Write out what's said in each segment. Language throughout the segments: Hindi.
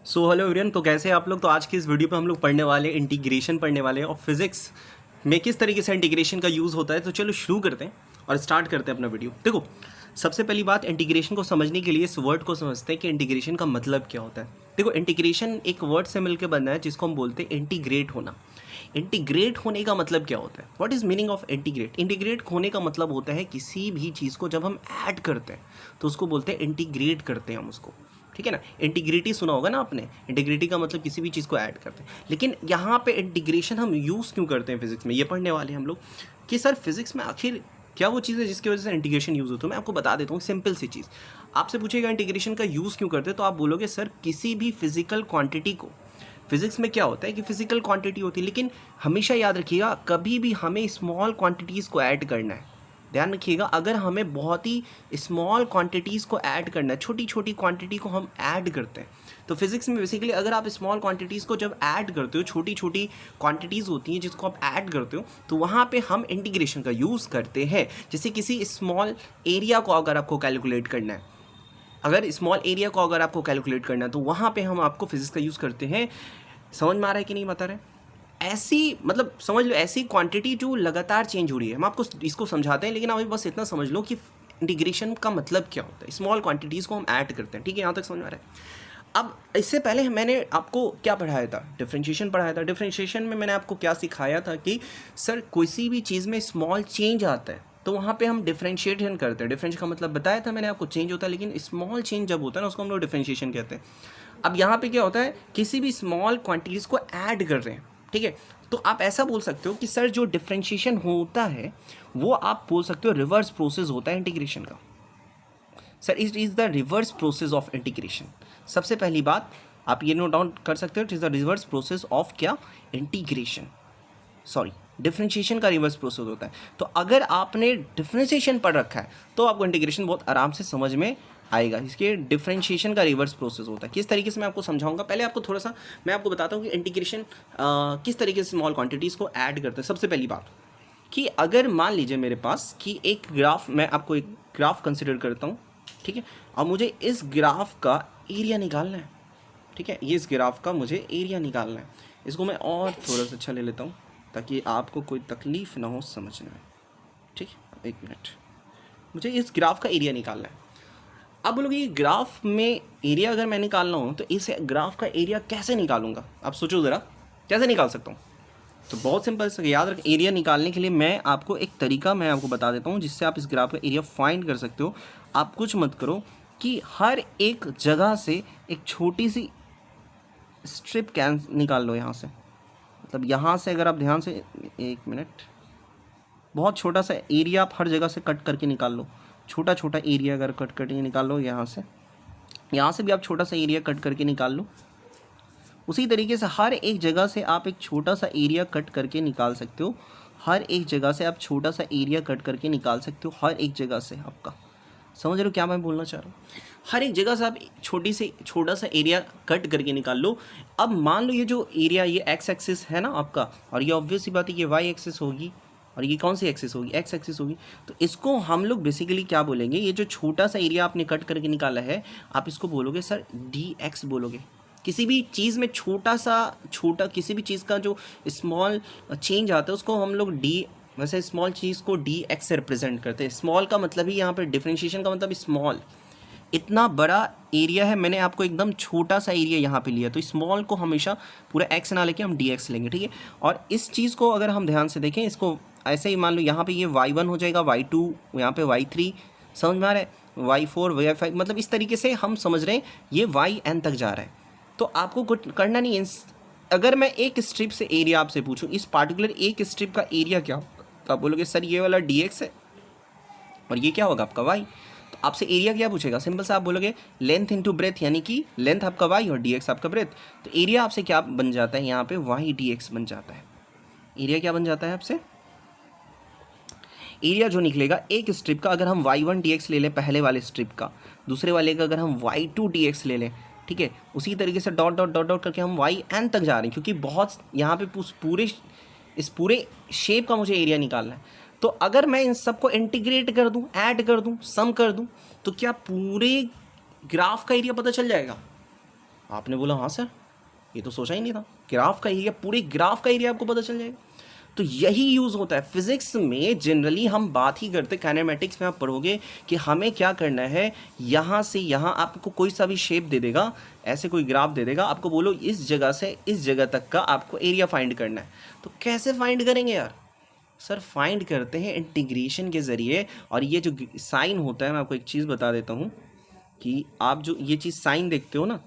Hello everyone. तो कैसे हैं आप लोग। तो आज की इस वीडियो पे हम लोग पढ़ने वाले इंटीग्रेशन पढ़ने वाले हैं और फिजिक्स में किस तरीके से इंटीग्रेशन का यूज़ होता है। तो चलो शुरू करते हैं और स्टार्ट करते हैं अपना वीडियो। देखो, सबसे पहली बात, इंटीग्रेशन को समझने के लिए इस वर्ड को समझते हैं कि इंटीग्रेशन का मतलब क्या होता है। देखो, इंटीग्रेशन एक वर्ड से मिलकर बना है जिसको हम बोलते हैं इंटीग्रेट होना। इंटीग्रेट होने का मतलब क्या होता है? What is meaning of integrate? Integrate होने का मतलब होता है किसी भी चीज़ को जब हम ऐड करते हैं तो उसको बोलते हैं इंटीग्रेट करते हैं हम उसको। ठीक है ना। इंटीग्रिटी सुना होगा ना आपने। इंटीग्रिटी का मतलब किसी भी चीज़ को ऐड करते हैं। लेकिन यहाँ पे इंटीग्रेशन हम यूज़ क्यों करते हैं फिजिक्स में, ये पढ़ने वाले हम लोग कि सर फिजिक्स में आखिर क्या वो चीज़ है जिसकी वजह से इंटीग्रेशन यूज़ होता है। मैं आपको बता देता हूँ सिंपल सी चीज़। आपसे पूछेगा इंटीग्रेशन का यूज़ क्यों करते हैं, तो आप बोलोगे सर किसी भी फिजिकल क्वांटिटी को, फिजिक्स में क्या होता है कि फिजिकल क्वांटिटी होती है, लेकिन हमेशा याद रखिएगा कभी भी हमें स्मॉल क्वांटिटीज़ को ऐड करना है। ध्यान रखिएगा, अगर हमें बहुत ही स्मॉल क्वांटिटीज़ को ऐड करना है, छोटी छोटी क्वांटिटी को हम ऐड करते हैं, तो फिजिक्स में बेसिकली अगर आप स्मॉल क्वांटिटीज़ को जब ऐड करते हो, छोटी छोटी क्वांटिटीज़ होती हैं जिसको आप ऐड करते हो, तो वहाँ पे हम इंटीग्रेशन का यूज़ करते हैं। जैसे किसी स्मॉल एरिया को अगर आपको कैलकुलेट करना है, अगर स्मॉल एरिया को अगर आपको कैलकुलेट करना है तो वहाँ पे हम आपको फिजिक्स का यूज़ करते हैं। समझ में आ रहा है कि नहीं बता रहे? ऐसी मतलब समझ लो, ऐसी क्वांटिटी जो लगातार चेंज हो रही है। हम आपको इसको समझाते हैं, लेकिन अभी बस इतना समझ लो कि इंटीग्रेशन का मतलब क्या होता है। स्मॉल क्वांटिटीज़ को हम ऐड करते हैं। ठीक है, यहाँ तक समझ में आ रहा है। अब इससे पहले मैंने आपको क्या पढ़ाया था? डिफरेंशिएशन पढ़ाया था। डिफरेंशिएशन में मैंने आपको क्या सिखाया था कि सर किसी भी चीज़ में स्मॉल चेंज आता है तो वहाँ पे हम डिफरेंशिएशन करते हैं। डिफरेंशिएशन का मतलब बताया था मैंने आपको, चेंज होता है, लेकिन स्मॉल चेंज जब होता है ना उसको हम लोग डिफरेंशिएशन कहते हैं। अब यहाँ पे क्या होता है, किसी भी स्मॉल क्वांटिटीज़ को ऐड कर रहे हैं। ठीक है, तो आप ऐसा बोल सकते हो कि सर जो डिफरेंशिएशन होता है वो आप बोल सकते हो रिवर्स प्रोसेस होता है इंटीग्रेशन का। Sir it is the reverse process of integration. सबसे पहली बात आप ये नोट डाउन कर सकते हो, it is the reverse process of क्या? इंटीग्रेशन। सॉरी, डिफरेंशिएशन का रिवर्स प्रोसेस होता है। तो अगर आपने डिफरेंशिएशन पढ़ रखा है तो आपको इंटीग्रेशन बहुत आराम से समझ में आएगा। इसके डिफरेंशिएशन का रिवर्स प्रोसेस होता है। किस तरीके से मैं आपको समझाऊंगा, पहले आपको थोड़ा सा मैं आपको बताता हूँ कि इंटीग्रेशन किस तरीके से स्मॉल क्वांटिटीज़ को ऐड करते हैं। सबसे पहली बात कि अगर मान लीजिए मेरे पास कि एक ग्राफ, मैं आपको एक ग्राफ कंसिडर करता हूँ। ठीक है, और मुझे इस ग्राफ का एरिया निकालना है। ठीक है, ये इस ग्राफ का मुझे एरिया निकालना है। इसको मैं और थोड़ा सा अच्छा ले लेता हूँ ताकि आपको कोई तकलीफ ना हो समझने में। ठीक है, एक मिनट, मुझे इस ग्राफ का एरिया निकालना है। अब बोलोगे ये ग्राफ में एरिया अगर मैं निकालना हो तो इस ग्राफ का एरिया कैसे निकालूंगा? आप सोचो ज़रा, कैसे निकाल सकता हूँ? तो बहुत सिंपल से याद रख, एरिया निकालने के लिए मैं आपको एक तरीका मैं आपको बता देता हूँ जिससे आप इस ग्राफ का एरिया फाइंड कर सकते हो। आप कुछ मत करो कि हर एक जगह से एक छोटी सी स्ट्रिप कैन निकाल लो यहाँ से। मतलब यहाँ से अगर आप ध्यान से, एक मिनट, बहुत छोटा सा एरिया आप हर जगह से कट करके निकाल लो। छोटा छोटा एरिया अगर कट करके निकाल लो यहाँ से, यहाँ से भी आप छोटा सा एरिया कट करके निकाल लो। उसी तरीके से हर एक जगह से आप एक छोटा सा एरिया कट करके निकाल सकते हो। हर एक जगह से आप छोटा सा एरिया कट करके निकाल सकते हो। हर एक जगह से आपका, समझ रहे हो क्या मैं बोलना चाह रहा हूँ? हर एक जगह से आप छोटा सा एरिया कट करके निकाल लो। अब मान लो ये जो एरिया, ये एक्स एक्सिस है ना आपका, और ये ऑब्वियस सी बात है ये वाई एक्सिस होगी, और ये कौन सी एक्सिस होगी? एक्स एक्सिस होगी। तो इसको हम लोग बेसिकली क्या बोलेंगे, ये जो छोटा सा एरिया आपने कट करके निकाला है आप इसको बोलोगे सर डी एक्स बोलोगे। किसी भी चीज़ में छोटा किसी भी चीज़ का जो स्मॉल चेंज आता है उसको हम लोग डी, वैसे स्मॉल चीज़ को डी एक्स से रिप्रेजेंट करते हैं। स्मॉल का मतलब ही यहाँ पर डिफरेंशिएशन का मतलब स्मॉल। इतना बड़ा एरिया है, मैंने आपको एकदम छोटा सा एरिया यहाँ पे लिया, तो स्मॉल को हमेशा पूरा एक्स ना लेके हम डी एक्स लेंगे। ठीक है, और इस चीज़ को अगर हम ध्यान से देखें, इसको ऐसे ही मान लो यहाँ पे ये y1 हो जाएगा, y2 यहाँ पे y3, समझ में आ रहा है, y4 y5, मतलब इस तरीके से हम समझ रहे हैं ये yn तक जा रहा है। तो आपको कुछ करना नहीं है। अगर मैं एक स्ट्रिप से एरिया आपसे पूछूं, इस पार्टिकुलर एक स्ट्रिप का एरिया क्या होगा, तो आप बोलोगे सर ये वाला dx है और ये क्या होगा आपका y। तो आपसे एरिया क्या पूछेगा? सिंपल से आप बोलोगे लेंथ इंटू ब्रेथ, यानी कि लेंथ आपका y और dx आपका ब्रेथ। तो एरिया आपसे क्या बन जाता है यहाँ पे? y dx बन जाता है। एरिया क्या बन जाता है आपसे? एरिया जो निकलेगा एक स्ट्रिप का, अगर हम y1 dx ले लें पहले वाले स्ट्रिप का, दूसरे वाले का अगर हम y2 dx ले लें, ठीक है, उसी तरीके से डॉट डॉट डॉट डॉट करके हम yn तक जा रहे हैं, क्योंकि बहुत यहाँ पे इस पूरे शेप का मुझे एरिया निकालना है। तो अगर मैं इन सबको इंटीग्रेट कर दूं, ऐड कर दूं, सम कर दूं, तो क्या पूरे ग्राफ का एरिया पता चल जाएगा? आपने बोला हाँ सर, ये तो सोचा ही नहीं था, ग्राफ का एरिया, पूरे ग्राफ का एरिया आपको पता चल जाएगा। तो यही यूज़ होता है फिजिक्स में। जनरली हम बात ही करते, काइनेमेटिक्स में आप पढ़ोगे कि हमें क्या करना है, यहाँ से यहाँ आपको कोई सा भी शेप दे देगा, ऐसे कोई ग्राफ दे देगा, आपको बोलो इस जगह से इस जगह तक का आपको एरिया फाइंड करना है। तो कैसे फाइंड करेंगे यार? सर फाइंड करते हैं इंटीग्रेशन के ज़रिए। और ये जो साइन होता है, मैं आपको एक चीज़ बता देता हूँ कि आप जो ये चीज़ साइन देखते हो ना,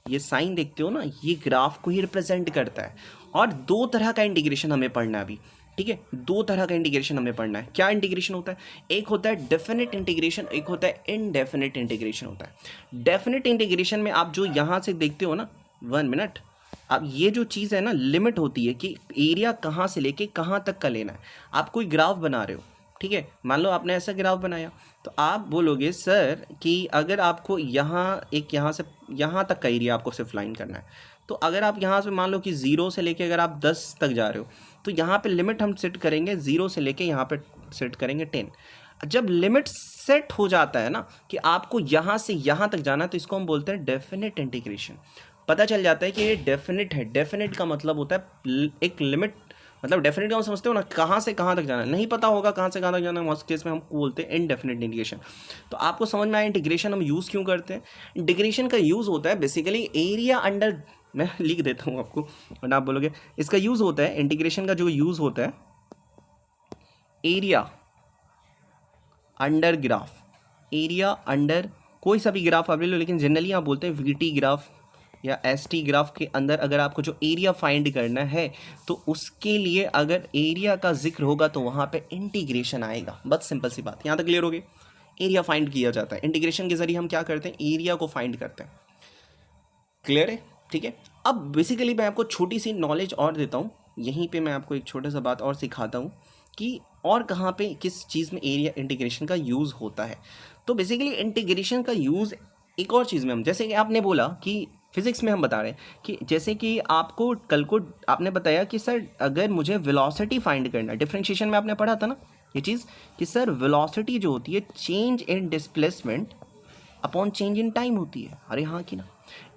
ये साइन देखते हो ना, ये ग्राफ को ही रिप्रेजेंट करता है। और दो तरह का इंटीग्रेशन हमें पढ़ना है अभी, ठीक है? दो तरह का इंटीग्रेशन हमें पढ़ना है। क्या इंटीग्रेशन होता है? एक होता है डेफिनेट इंटीग्रेशन, एक होता है इनडेफिनेट इंटीग्रेशन होता है। डेफिनेट इंटीग्रेशन में आप जो यहाँ से देखते हो ना, 1 मिनट, अब ये जो चीज़ है ना, लिमिट होती है कि एरिया कहाँ से लेके कहाँ तक का लेना है। आप कोई ग्राफ बना रहे हो, ठीक है, मान लो आपने ऐसा ग्राफ बनाया, तो आप बोलोगे सर कि अगर आपको यहाँ से यहाँ तक का एरिया आपको सिर्फ लाइन करना है, तो अगर आप यहाँ से मान लो कि 0 से लेके अगर आप 10 तक जा रहे हो, तो यहाँ पे लिमिट हम सेट करेंगे 0 से लेके यहाँ पे सेट करेंगे 10। जब लिमिट सेट हो जाता है ना कि आपको यहाँ से यहाँ तक जाना है, तो इसको हम बोलते हैं डेफिनेट इंटीग्रेशन। पता चल जाता है कि ये डेफिनेट है। डेफिनेट का मतलब होता है एक लिमिट, मतलब डेफिनेट का समझते हो ना, कहाँ से कहाँ तक जाना है, नहीं पता होगा कहाँ से कहाँ तक जाना है, उस केस में हम बोलते हैं इनडेफिनेट इंटीग्रेशन। तो आपको समझ में आया इंटीग्रेशन हम यूज़ क्यों करते हैं? इंटीग्रेशन का यूज़ होता है बेसिकली एरिया अंडर, मैं लिख देता हूँ आपको और आप बोलोगे, इसका यूज़ होता है, इंटीग्रेशन का जो यूज़ होता है, area under graph, area under कोई सा भी ग्राफ आप ले लो, लेकिन जनरली आप बोलते हैं वीटी ग्राफ या एसटी ग्राफ के अंदर अगर आपको जो एरिया फाइंड करना है, तो उसके लिए अगर एरिया का जिक्र होगा तो वहाँ पे इंटीग्रेशन आएगा। बस सिंपल सी बात, यहाँ तक क्लियर होगी? एरिया फाइंड किया जाता है इंटीग्रेशन के जरिए। हम क्या करते हैं? एरिया को फाइंड करते हैं। क्लियर है? ठीक है। अब बेसिकली मैं आपको छोटी सी नॉलेज और देता हूँ, यहीं पे मैं आपको एक छोटा सा बात और सिखाता हूँ कि और कहाँ पे किस चीज़ में एरिया इंटीग्रेशन का यूज़ होता है। तो बेसिकली इंटीग्रेशन का यूज़ एक और चीज़ में, हम जैसे कि आपने बोला कि फिज़िक्स में हम बता रहे हैं कि जैसे कि आपको कल को आपने बताया कि सर अगर मुझे वेलोसिटी फाइंड करना है, डिफरेंशिएशन में आपने पढ़ा था ना ये चीज़ कि सर वेलोसिटी जो होती है change in displacement upon change in time होती है। अरे हाँ कि ना?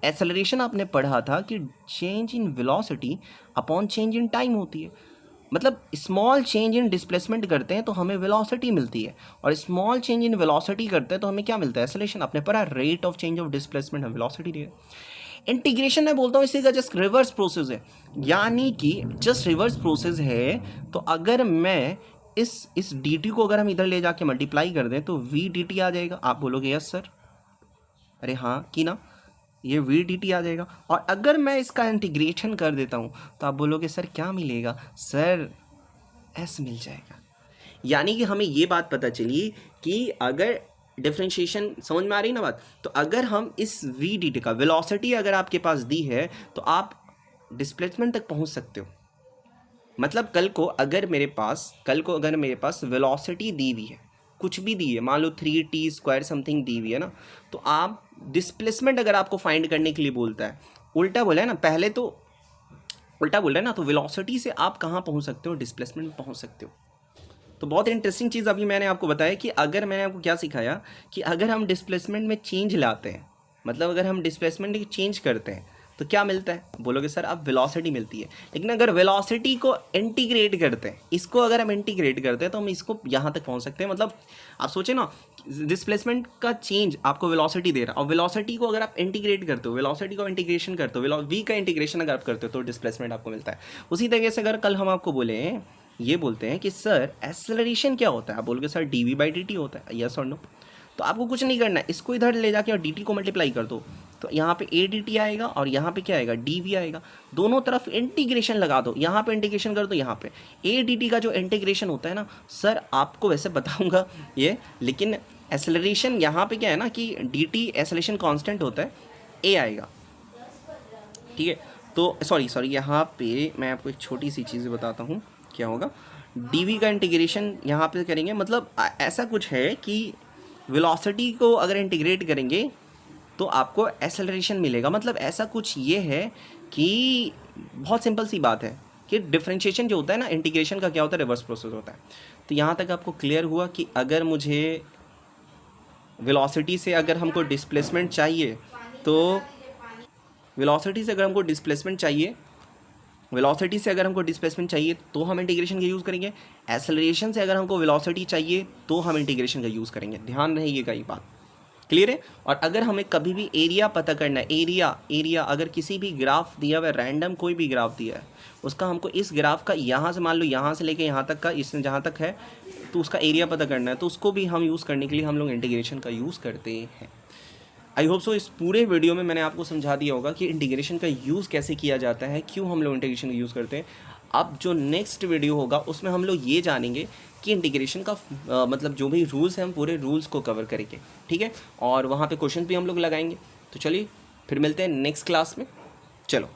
एक्सेलरेशन आपने पढ़ा था कि change in velocity upon change in time होती है। मतलब स्मॉल चेंज इन डिस्प्लेसमेंट करते हैं तो हमें वेलोसिटी मिलती है, और स्मॉल चेंज इन वेलोसिटी करते हैं तो हमें क्या मिलता है? एक्सेलरेशन। आपने पढ़ा rate of change of displacement हम वेलोसिटी दे। इंटीग्रेशन मैं बोलता हूँ इसी का जस्ट रिवर्स प्रोसेस है, यानी कि जस्ट रिवर्स प्रोसेस है। तो अगर मैं इस डी टी को अगर हम इधर ले जाके मल्टीप्लाई कर दें तो वी डी टी आ जाएगा। आप बोलोगे यस सर, अरे हाँ कि ना, ये वी डी टी आ जाएगा। और अगर मैं इसका इंटीग्रेशन कर देता हूँ तो आप बोलोगे सर क्या मिलेगा? सर एस मिल जाएगा। यानी कि हमें ये बात पता चली कि अगर डिफरेंशिएशन समझ में आ रही ना बात, तो अगर हम इस वी डी टी का वेलोसिटी अगर आपके पास दी है तो आप डिस्प्लेसमेंट तक पहुँच सकते हो। मतलब कल को अगर मेरे पास वेलोसिटी दी हुई है, कुछ भी दी है, मान लो 3t² समथिंग दी हुई है ना, तो आप डिस्प्लेसमेंट अगर आपको फाइंड करने के लिए बोलता है, उल्टा बोला है ना, पहले तो उल्टा बोल रहा है ना, तो वेलोसिटी से आप कहाँ पहुँच सकते हो? डिस्प्लेसमेंट में पहुँच सकते हो। तो बहुत इंटरेस्टिंग चीज़ अभी मैंने आपको बताया कि अगर मैंने आपको क्या सिखाया कि अगर हम डिस्प्लेसमेंट में चेंज लाते हैं, मतलब अगर हम डिस्प्लेसमेंट की चेंज करते हैं तो क्या मिलता है? बोलोगे सर अब वेलोसिटी मिलती है। लेकिन अगर वेलोसिटी को इंटीग्रेट करते हैं, इसको अगर हम इंटीग्रेट करते हैं तो हम इसको यहाँ तक पहुँच सकते हैं। मतलब आप सोचें ना, डिस्प्लेसमेंट का चेंज आपको वेलोसिटी दे रहा है, और वेलोसिटी को अगर आप इंटीग्रेट करते हो, वेलोसिटी को इंटीग्रेशन करते हो, वी का इंटीग्रेशन अगर आप करते हो तो डिस्प्लेसमेंट आपको मिलता है। उसी तरीके से अगर कल हम आपको बोले, ये बोलते हैं कि सर एक्सेलरेशन क्या होता है, आप बोलोगे सर dv/dt होता है, यस और नो। तो आपको कुछ नहीं करना है, इसको इधर ले जाके और dt को मल्टीप्लाई कर दो, तो यहाँ पे a dt आएगा और यहाँ पे क्या आएगा? dv आएगा। दोनों तरफ इंटीग्रेशन लगा दो, यहाँ पे इंटीग्रेशन कर दो, यहाँ पे a dt का जो इंटीग्रेशन होता है ना, सर आपको वैसे बताऊँगा ये, लेकिन एक्सेलरेशन यहाँ पे क्या है ना कि dt एक्सेलरेशन कांस्टेंट होता है, a आएगा, ठीक है। तो सॉरी यहाँ पे मैं आपको एक छोटी सी चीज़ बताता हूँ क्या होगा। dv का इंटीग्रेशन यहाँ पे करेंगे, मतलब ऐसा कुछ है कि वेलोसिटी को अगर इंटीग्रेट करेंगे तो आपको एक्सेलरेशन मिलेगा। मतलब ऐसा कुछ ये है कि बहुत सिंपल सी बात है कि डिफरेंशिएशन जो होता है ना, इंटीग्रेशन का क्या होता है? रिवर्स प्रोसेस होता है। तो यहाँ तक आपको क्लियर हुआ कि अगर मुझे वेलोसिटी से अगर हमको डिस्प्लेसमेंट चाहिए तो वेलोसिटी से अगर हमको डिस्प्लेसमेंट चाहिए, वेलोसिटी से अगर हमको डिस्प्लेसमेंट चाहिए तो हम इंटीग्रेशन का यूज़ करेंगे। एक्सेलरेशन से अगर हमको वेलोसिटी चाहिए तो हम इंटीग्रेशन का यूज़ करेंगे। ध्यान रहेगा ये बात, क्लियर है। और अगर हमें कभी भी एरिया पता करना है, एरिया अगर किसी भी ग्राफ दिया हुआ है, रैंडम कोई भी ग्राफ दिया है, उसका हमको इस ग्राफ का यहाँ से मान लो यहाँ से लेके यहाँ तक का, इसमें जहाँ तक है तो उसका एरिया पता करना है, तो उसको भी हम यूज़ करने के लिए हम लोग इंटीग्रेशन का यूज़ करते हैं। आई होप सो इस पूरे वीडियो में मैंने आपको समझा दिया होगा कि इंटीग्रेशन का यूज़ कैसे किया जाता है, क्यों हम लोग इंटीग्रेशन का यूज़ करते हैं। अब जो नेक्स्ट वीडियो होगा उसमें हम लोग ये जानेंगे कि इंटीग्रेशन का मतलब जो भी रूल्स हैं हम पूरे रूल्स को कवर करेंगे, ठीक है। और वहाँ पे क्वेश्चन भी हम लोग लगाएंगे। तो चलिए फिर मिलते हैं नेक्स्ट क्लास में, चलो।